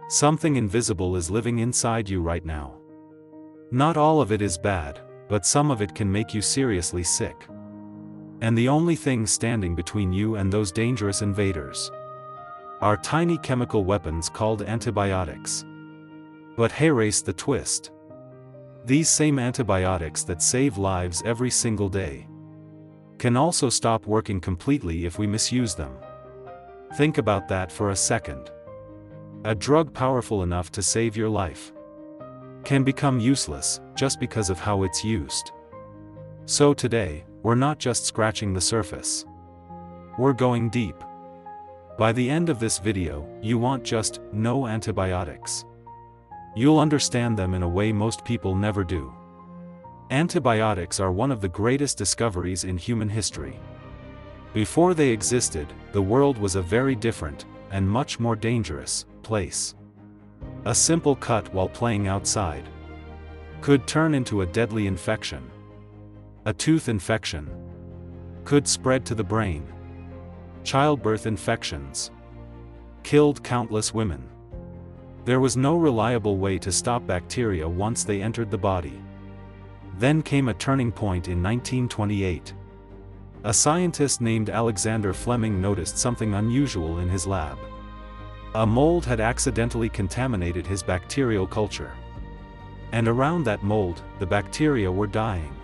Something invisible is living inside you right now. Not all of it is bad, but some of it can make you seriously sick. And the only thing standing between you and those dangerous invaders are tiny chemical weapons called antibiotics. But here's the twist. These same antibiotics that save lives every single day can also stop working completely if we misuse them. Think about that for a second. A drug powerful enough to save your life can become useless just because of how it's used. So today, we're not just scratching the surface. We're going deep. By the end of this video, you won't just know antibiotics. You'll understand them in a way most people never do. Antibiotics are one of the greatest discoveries in human history. Before they existed, the world was a very different, and much more dangerous, place. A simple cut while playing outside could turn into a deadly infection. A tooth infection could spread to the brain. Childbirth infections killed countless women. There was no reliable way to stop bacteria once they entered the body. Then came a turning point in 1928. A scientist named Alexander Fleming noticed something unusual in his lab. A mold had accidentally contaminated his bacterial culture. And around that mold, the bacteria were dying.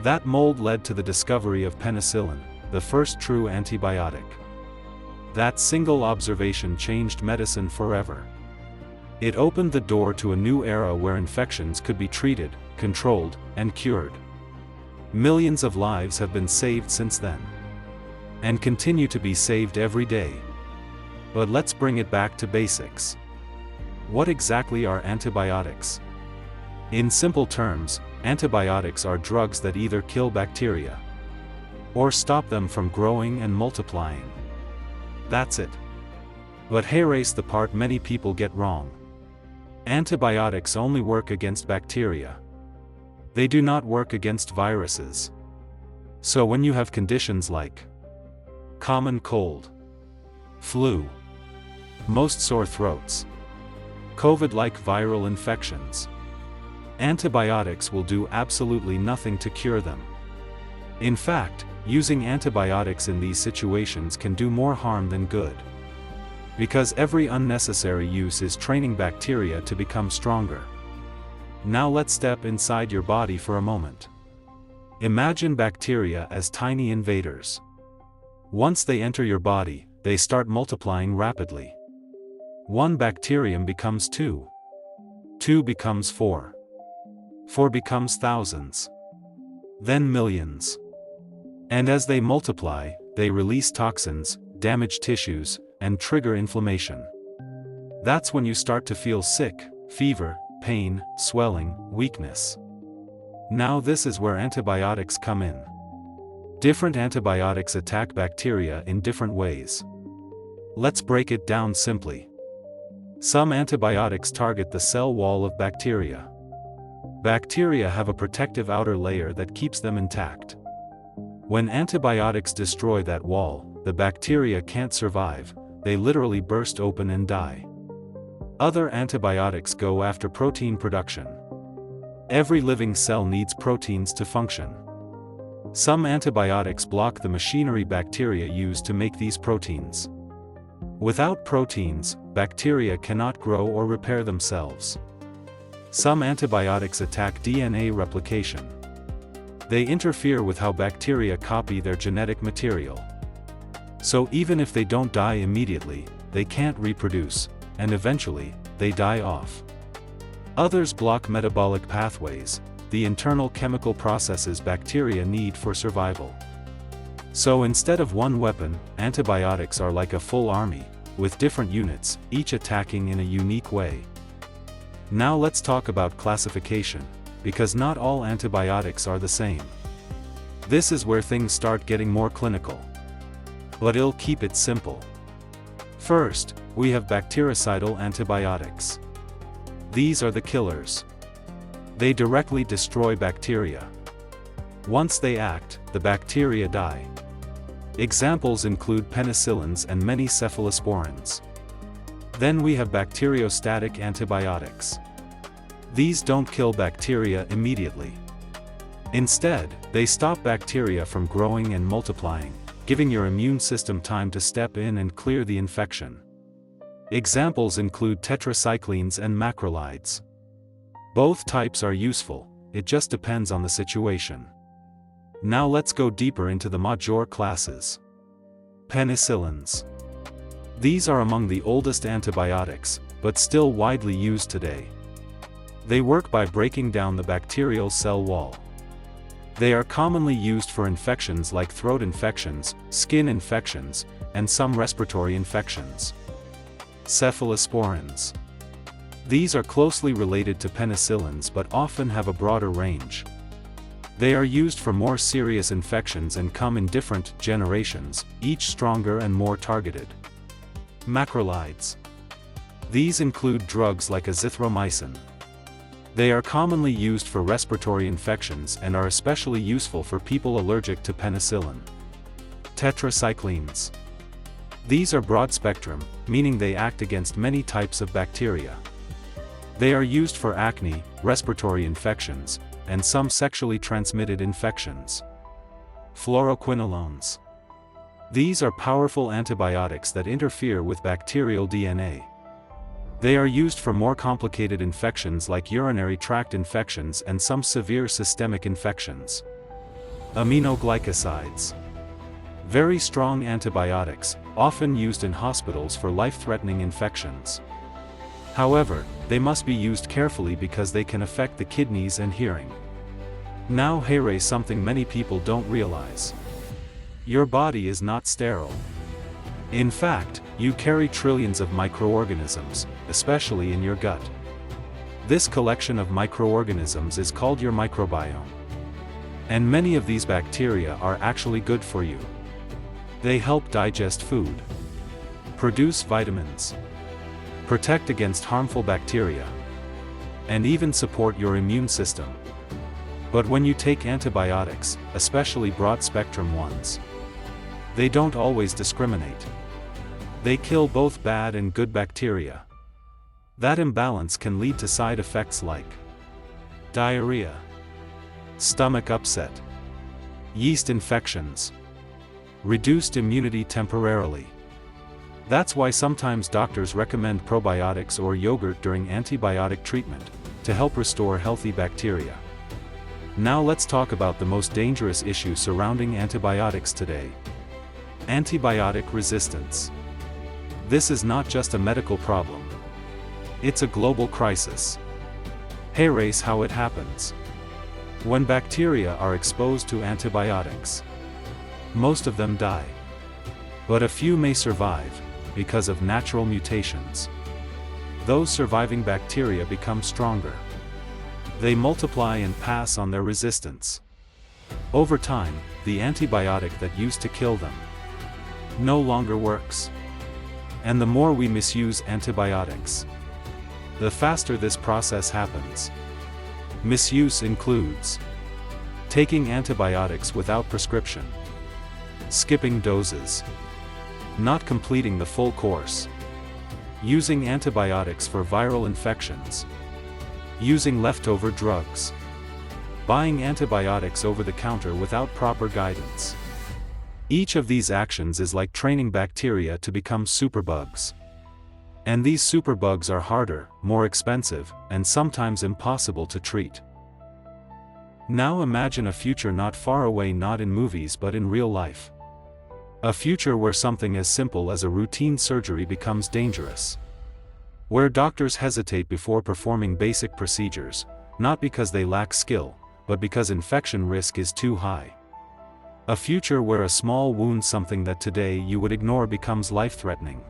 That mold led to the discovery of penicillin, the first true antibiotic. That single observation changed medicine forever. It opened the door to a new era where infections could be treated, controlled, and cured. Millions of lives have been saved since then. And continue to be saved every day. But let's bring it back to basics. What exactly are antibiotics? In simple terms, antibiotics are drugs that either kill bacteria or stop them from growing and multiplying. That's it. But here's the part many people get wrong. Antibiotics only work against bacteria. They do not work against viruses. So when you have conditions like common cold, flu, most sore throats, COVID-like viral infections, antibiotics will do absolutely nothing to cure them. In fact, using antibiotics in these situations can do more harm than good. Because every unnecessary use is training bacteria to become stronger. Now let's step inside your body for a moment. Imagine bacteria as tiny invaders. Once they enter your body, they start multiplying rapidly. One bacterium becomes 2. 2 becomes 4. 4 becomes thousands. Then millions. And as they multiply, they release toxins, damage tissues, and trigger inflammation. That's when you start to feel sick, fever, pain, swelling, weakness. Now this is where antibiotics come in. Different antibiotics attack bacteria in different ways. Let's break it down simply. Some antibiotics target the cell wall of bacteria. Bacteria have a protective outer layer that keeps them intact. When antibiotics destroy that wall, the bacteria can't survive, they literally burst open and die. Other antibiotics go after protein production. Every living cell needs proteins to function. Some antibiotics block the machinery bacteria use to make these proteins. Without proteins, bacteria cannot grow or repair themselves. Some antibiotics attack DNA replication. They interfere with how bacteria copy their genetic material. So even if they don't die immediately, they can't reproduce, and eventually, they die off. Others block metabolic pathways, the internal chemical processes bacteria need for survival. So instead of one weapon, antibiotics are like a full army, with different units, each attacking in a unique way. Now let's talk about classification, because not all antibiotics are the same. This is where things start getting more clinical. But I'll keep it simple. First, we have bactericidal antibiotics. These are the killers. They directly destroy bacteria. Once they act, the bacteria die. Examples include penicillins and many cephalosporins. Then we have bacteriostatic antibiotics. These don't kill bacteria immediately. Instead, they stop bacteria from growing and multiplying, giving your immune system time to step in and clear the infection. Examples include tetracyclines and macrolides. Both types are useful, it just depends on the situation. Now let's go deeper into the major classes. Penicillins. These are among the oldest antibiotics, but still widely used today. They work by breaking down the bacterial cell wall. They are commonly used for infections like throat infections, skin infections, and some respiratory infections. Cephalosporins. These are closely related to penicillins but often have a broader range. They are used for more serious infections and come in different generations, each stronger and more targeted. Macrolides. These include drugs like azithromycin. They are commonly used for respiratory infections and are especially useful for people allergic to penicillin. Tetracyclines. These are broad-spectrum, meaning they act against many types of bacteria. They are used for acne, respiratory infections, and some sexually transmitted infections. Fluoroquinolones. These are powerful antibiotics that interfere with bacterial DNA. They are used for more complicated infections like urinary tract infections and some severe systemic infections. Aminoglycosides. Very strong antibiotics, often used in hospitals for life-threatening infections. However, they must be used carefully because they can affect the kidneys and hearing. Now here something many people don't realize. Your body is not sterile. In fact, you carry trillions of microorganisms, especially in your gut. This collection of microorganisms is called your microbiome. And many of these bacteria are actually good for you. They help digest food, produce vitamins, protect against harmful bacteria, and even support your immune system. But when you take antibiotics, especially broad-spectrum ones, they don't always discriminate. They kill both bad and good bacteria. That imbalance can lead to side effects like diarrhea, stomach upset, yeast infections, reduced immunity temporarily. That's why sometimes doctors recommend probiotics or yogurt during antibiotic treatment, to help restore healthy bacteria. Now let's talk about the most dangerous issue surrounding antibiotics today. Antibiotic resistance. This is not just a medical problem. It's a global crisis. Here's how it happens. When bacteria are exposed to antibiotics, most of them die. But a few may survive, because of natural mutations. Those surviving bacteria become stronger. They multiply and pass on their resistance. Over time, the antibiotic that used to kill them no longer works. And the more we misuse antibiotics, the faster this process happens. Misuse includes taking antibiotics without prescription, skipping doses, not completing the full course, using antibiotics for viral infections, using leftover drugs, buying antibiotics over the counter without proper guidance. Each of these actions is like training bacteria to become superbugs. And these superbugs are harder, more expensive, and sometimes impossible to treat. Now imagine a future not far away, not in movies but in real life. A future where something as simple as a routine surgery becomes dangerous. Where doctors hesitate before performing basic procedures, not because they lack skill, but because infection risk is too high. A future where a small wound, something that today you would ignore, becomes life-threatening.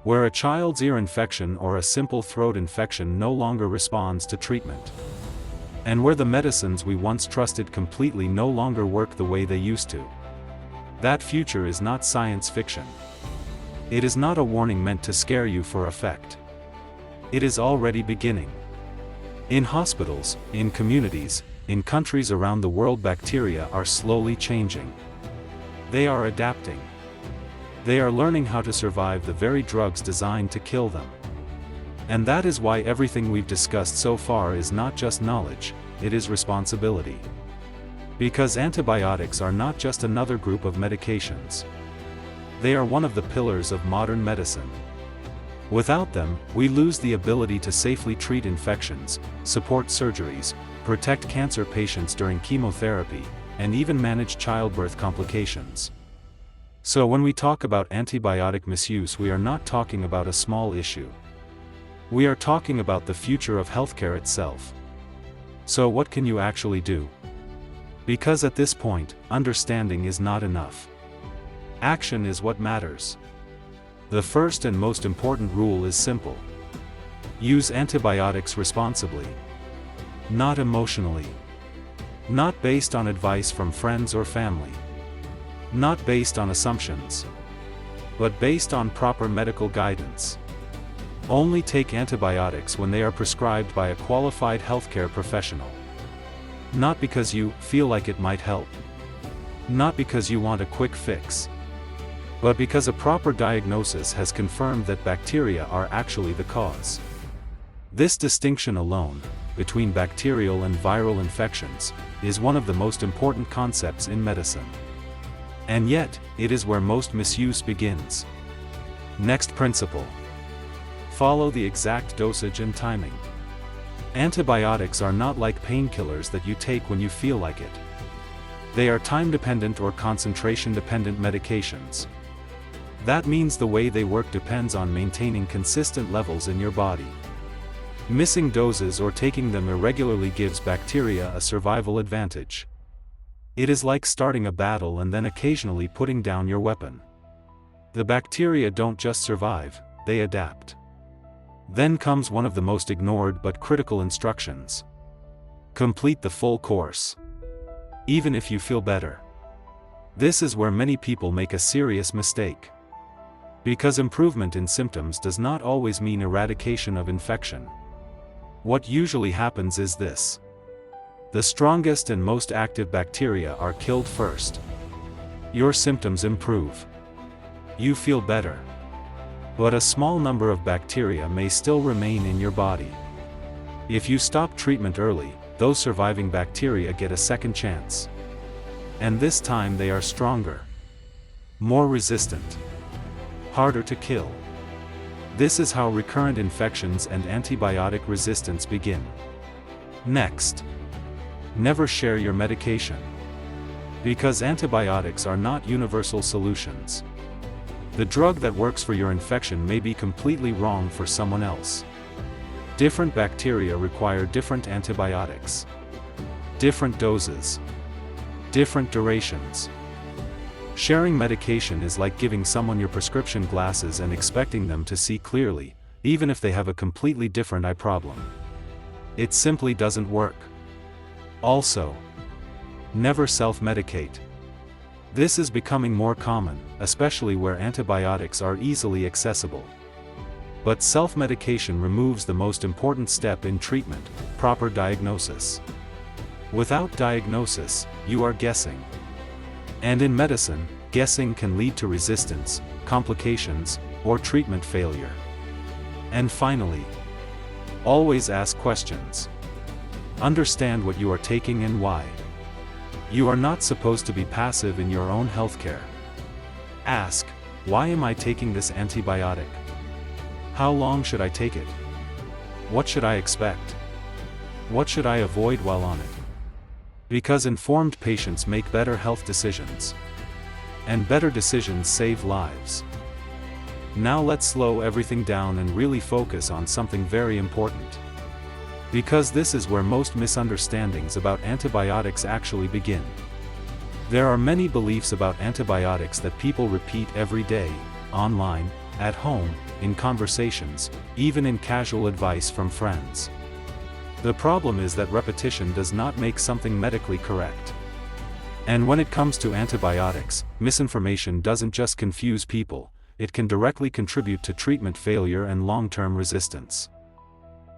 Where a child's ear infection or a simple throat infection no longer responds to treatment. And where the medicines we once trusted completely no longer work the way they used to. That future is not science fiction. It is not a warning meant to scare you for effect. It is already beginning. In hospitals, in communities, in countries around the world, bacteria are slowly changing. They are adapting. They are learning how to survive the very drugs designed to kill them. And that is why everything we've discussed so far is not just knowledge, it is responsibility. Because antibiotics are not just another group of medications. They are one of the pillars of modern medicine. Without them, we lose the ability to safely treat infections, support surgeries, protect cancer patients during chemotherapy, and even manage childbirth complications. So when we talk about antibiotic misuse, we are not talking about a small issue. We are talking about the future of healthcare itself. So what can you actually do? Because at this point, understanding is not enough. Action is what matters. The first and most important rule is simple. Use antibiotics responsibly. Not emotionally. Not based on advice from friends or family. Not based on assumptions. But based on proper medical guidance. Only take antibiotics when they are prescribed by a qualified healthcare professional. Not because you feel like it might help. Not because you want a quick fix. But because a proper diagnosis has confirmed that bacteria are actually the cause. This distinction alone, between bacterial and viral infections, is one of the most important concepts in medicine. And yet, it is where most misuse begins. Next principle. Follow the exact dosage and timing. Antibiotics are not like painkillers that you take when you feel like it. They are time-dependent or concentration-dependent medications. That means the way they work depends on maintaining consistent levels in your body. Missing doses or taking them irregularly gives bacteria a survival advantage. It is like starting a battle and then occasionally putting down your weapon. The bacteria don't just survive, they adapt. Then comes one of the most ignored but critical instructions. Complete the full course. Even if you feel better. This is where many people make a serious mistake. Because improvement in symptoms does not always mean eradication of infection. What usually happens is this. The strongest and most active bacteria are killed first. Your symptoms improve. You feel better. But a small number of bacteria may still remain in your body. If you stop treatment early, those surviving bacteria get a second chance. And this time they are stronger. More resistant. Harder to kill. This is how recurrent infections and antibiotic resistance begin. Next. Never share your medication. Because antibiotics are not universal solutions. The drug that works for your infection may be completely wrong for someone else. Different bacteria require different antibiotics. Different doses. Different durations. Sharing medication is like giving someone your prescription glasses and expecting them to see clearly, even if they have a completely different eye problem. It simply doesn't work. Also, never self-medicate. This is becoming more common, especially where antibiotics are easily accessible. But self-medication removes the most important step in treatment, proper diagnosis. Without diagnosis, you are guessing. And in medicine, guessing can lead to resistance, complications, or treatment failure. And finally, always ask questions. Understand what you are taking and why. You are not supposed to be passive in your own healthcare. Ask, why am I taking this antibiotic? How long should I take it? What should I expect? What should I avoid while on it? Because informed patients make better health decisions. And better decisions save lives. Now let's slow everything down and really focus on something very important. Because this is where most misunderstandings about antibiotics actually begin. There are many beliefs about antibiotics that people repeat every day, online, at home, in conversations, even in casual advice from friends. The problem is that repetition does not make something medically correct. And when it comes to antibiotics, misinformation doesn't just confuse people, it can directly contribute to treatment failure and long-term resistance.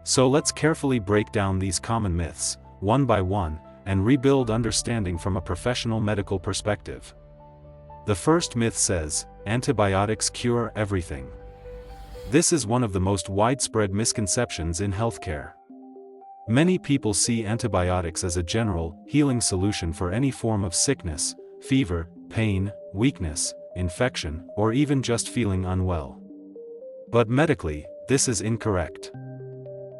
So let's carefully break down these common myths, one by one, and rebuild understanding from a professional medical perspective. The first myth says, antibiotics cure everything. This is one of the most widespread misconceptions in healthcare. Many people see antibiotics as a general, healing solution for any form of sickness, fever, pain, weakness, infection, or even just feeling unwell. But medically, this is incorrect.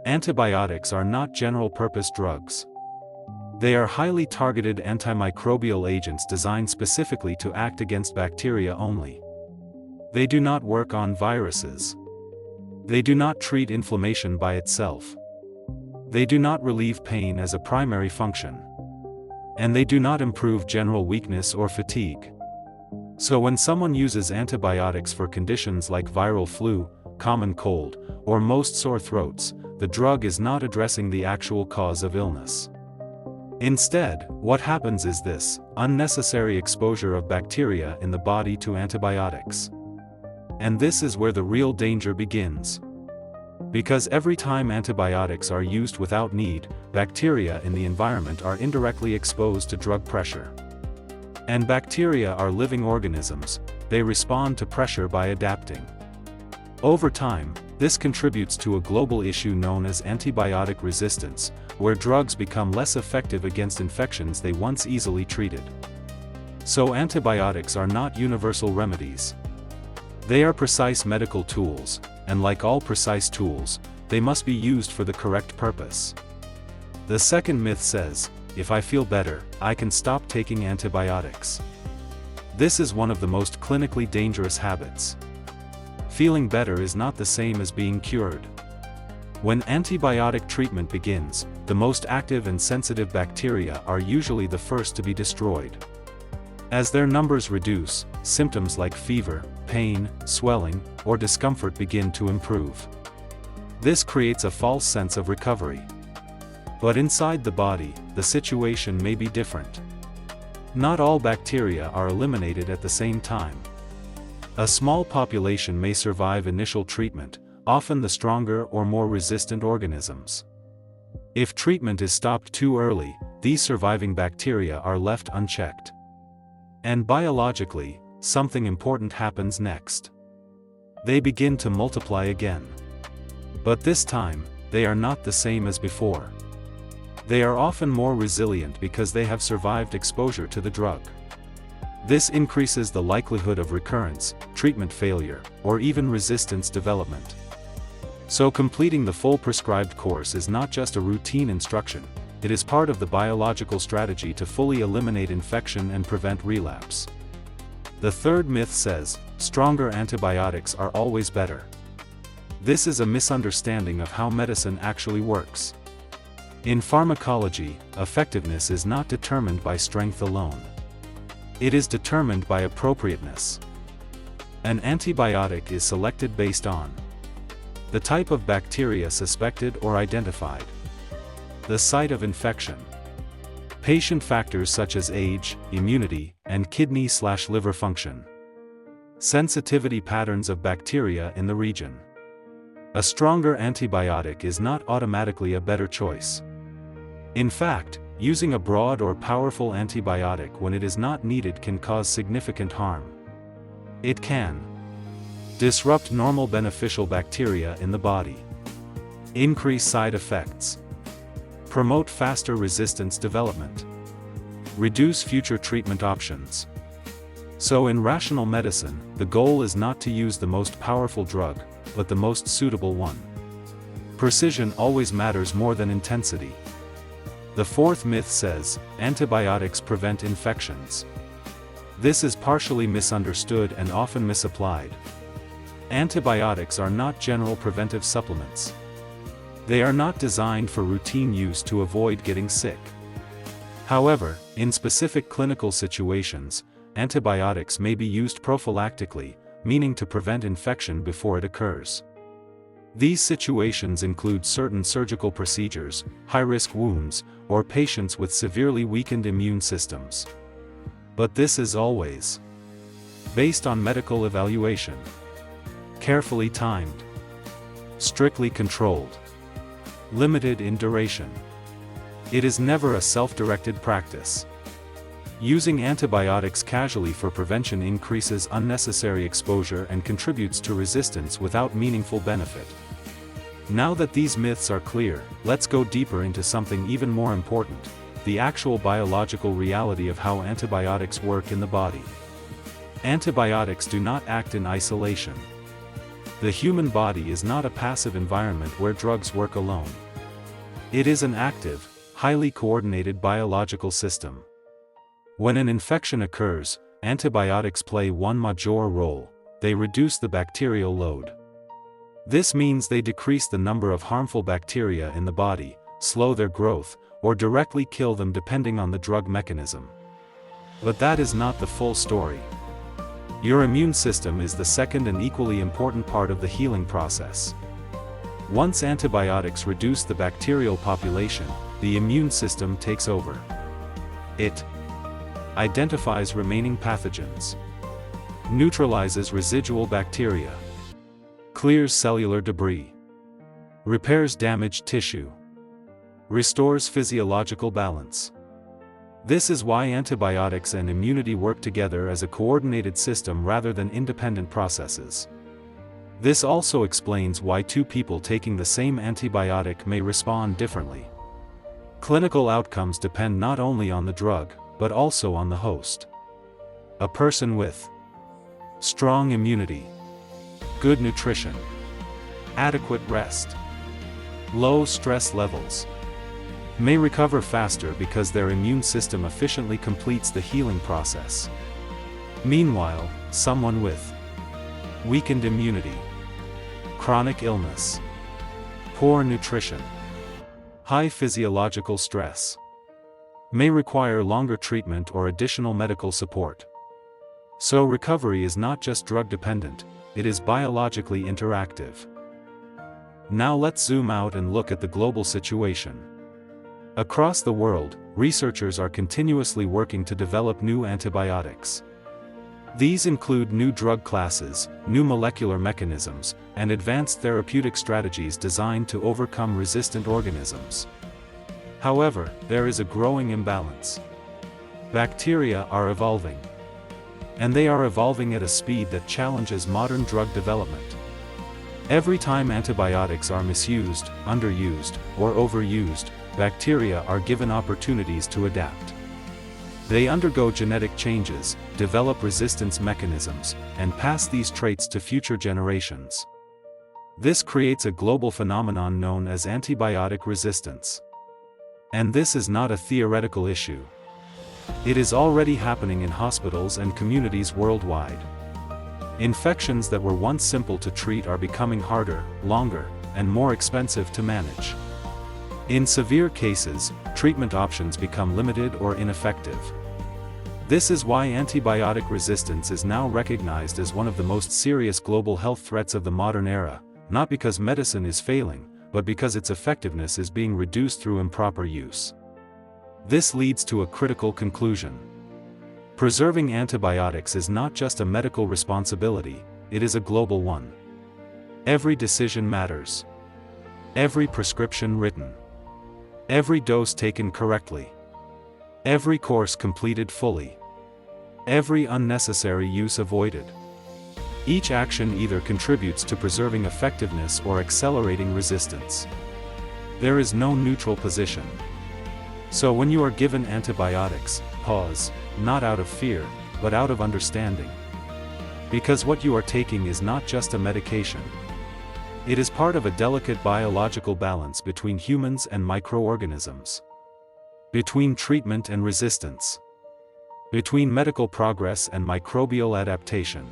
Antibiotics are not general-purpose drugs. They are highly targeted antimicrobial agents designed specifically to act against bacteria only. They do not work on viruses. They do not treat inflammation by itself. They do not relieve pain as a primary function. And they do not improve general weakness or fatigue. So when someone uses antibiotics for conditions like viral flu, common cold, or most sore throats, the drug is not addressing the actual cause of illness. Instead, what happens is this: unnecessary exposure of bacteria in the body to antibiotics. And this is where the real danger begins. Because every time antibiotics are used without need, bacteria in the environment are indirectly exposed to drug pressure. And bacteria are living organisms, they respond to pressure by adapting. Over time, this contributes to a global issue known as antibiotic resistance, where drugs become less effective against infections they once easily treated. So antibiotics are not universal remedies. They are precise medical tools, and like all precise tools, they must be used for the correct purpose. The second myth says, if I feel better, I can stop taking antibiotics. This is one of the most clinically dangerous habits. Feeling better is not the same as being cured. When antibiotic treatment begins, the most active and sensitive bacteria are usually the first to be destroyed. As their numbers reduce, symptoms like fever, pain, swelling, or discomfort begin to improve. This creates a false sense of recovery. But inside the body, the situation may be different. Not all bacteria are eliminated at the same time. A small population may survive initial treatment, often the stronger or more resistant organisms. If treatment is stopped too early, these surviving bacteria are left unchecked. And biologically, something important happens next. They begin to multiply again. But this time, they are not the same as before. They are often more resilient because they have survived exposure to the drug. This increases the likelihood of recurrence, treatment failure, or even resistance development. So completing the full prescribed course is not just a routine instruction, it is part of the biological strategy to fully eliminate infection and prevent relapse. The third myth says, stronger antibiotics are always better. This is a misunderstanding of how medicine actually works. In pharmacology, effectiveness is not determined by strength alone. It is determined by appropriateness. An antibiotic is selected based on the type of bacteria suspected or identified, the site of infection, patient factors such as age, immunity, and kidney/liver function, sensitivity patterns of bacteria in the region. A stronger antibiotic is not automatically a better choice. In fact, using a broad or powerful antibiotic when it is not needed can cause significant harm. It can disrupt normal beneficial bacteria in the body, increase side effects, promote faster resistance development, reduce future treatment options. So in rational medicine, the goal is not to use the most powerful drug, but the most suitable one. Precision always matters more than intensity. The fourth myth says, antibiotics prevent infections. This is partially misunderstood and often misapplied. Antibiotics are not general preventive supplements. They are not designed for routine use to avoid getting sick. However, in specific clinical situations, antibiotics may be used prophylactically, meaning to prevent infection before it occurs. These situations include certain surgical procedures, high-risk wounds, or patients with severely weakened immune systems. But this is always based on medical evaluation, carefully timed, strictly controlled, limited in duration. It is never a self-directed practice. Using antibiotics casually for prevention increases unnecessary exposure and contributes to resistance without meaningful benefit. Now that these myths are clear, let's go deeper into something even more important: the actual biological reality of how antibiotics work in the body. Antibiotics do not act in isolation. The human body is not a passive environment where drugs work alone. It is an active, highly coordinated biological system. When an infection occurs, antibiotics play one major role: they reduce the bacterial load. This means they decrease the number of harmful bacteria in the body, slow their growth, or directly kill them depending on the drug mechanism. But that is not the full story. Your immune system is the second and equally important part of the healing process. Once antibiotics reduce the bacterial population, the immune system takes over. It identifies remaining pathogens, neutralizes residual bacteria, clears cellular debris, repairs damaged tissue, restores physiological balance. This is why antibiotics and immunity work together as a coordinated system rather than independent processes. This also explains why two people taking the same antibiotic may respond differently. Clinical outcomes depend not only on the drug, but also on the host. A person with strong immunity, good nutrition, adequate rest, low stress levels, may recover faster because their immune system efficiently completes the healing process. Meanwhile, someone with weakened immunity, chronic illness, poor nutrition, high physiological stress, may require longer treatment or additional medical support. So recovery is not just drug-dependent, it is biologically interactive. Now let's zoom out and look at the global situation. Across the world, researchers are continuously working to develop new antibiotics. These include new drug classes, new molecular mechanisms, and advanced therapeutic strategies designed to overcome resistant organisms. However, there is a growing imbalance. Bacteria are evolving. And they are evolving at a speed that challenges modern drug development. Every time antibiotics are misused, underused, or overused, bacteria are given opportunities to adapt. They undergo genetic changes, develop resistance mechanisms, and pass these traits to future generations. This creates a global phenomenon known as antibiotic resistance. And this is not a theoretical issue. It is already happening in hospitals and communities worldwide. Infections that were once simple to treat are becoming harder, longer, and more expensive to manage. In severe cases, treatment options become limited or ineffective. This is why antibiotic resistance is now recognized as one of the most serious global health threats of the modern era, not because medicine is failing, but because its effectiveness is being reduced through improper use. This leads to a critical conclusion. Preserving antibiotics is not just a medical responsibility, it is a global one. Every decision matters. Every prescription written. Every dose taken correctly. Every course completed fully. Every unnecessary use avoided. Each action either contributes to preserving effectiveness or accelerating resistance. There is no neutral position. So when you are given antibiotics, pause, not out of fear, but out of understanding. Because what you are taking is not just a medication. It is part of a delicate biological balance between humans and microorganisms. Between treatment and resistance. Between medical progress and microbial adaptation.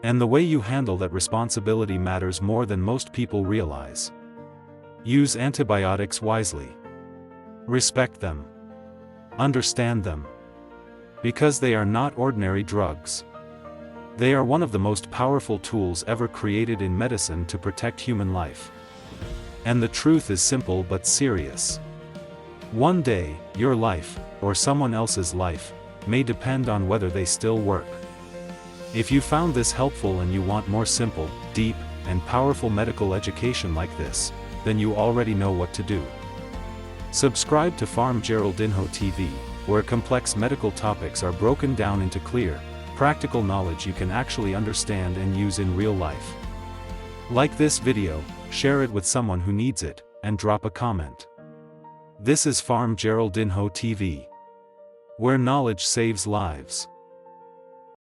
And the way you handle that responsibility matters more than most people realize. Use antibiotics wisely. Respect them. Understand them. Because they are not ordinary drugs. They are one of the most powerful tools ever created in medicine to protect human life. And the truth is simple but serious. One day, your life, or someone else's life, may depend on whether they still work. If you found this helpful and you want more simple, deep, and powerful medical education like this, then you already know what to do. Subscribe to Pharm Geraldinho TV, where complex medical topics are broken down into clear, practical knowledge you can actually understand and use in real life. Like this video, share it with someone who needs it, and drop a comment. This is Pharm Geraldinho TV, where knowledge saves lives.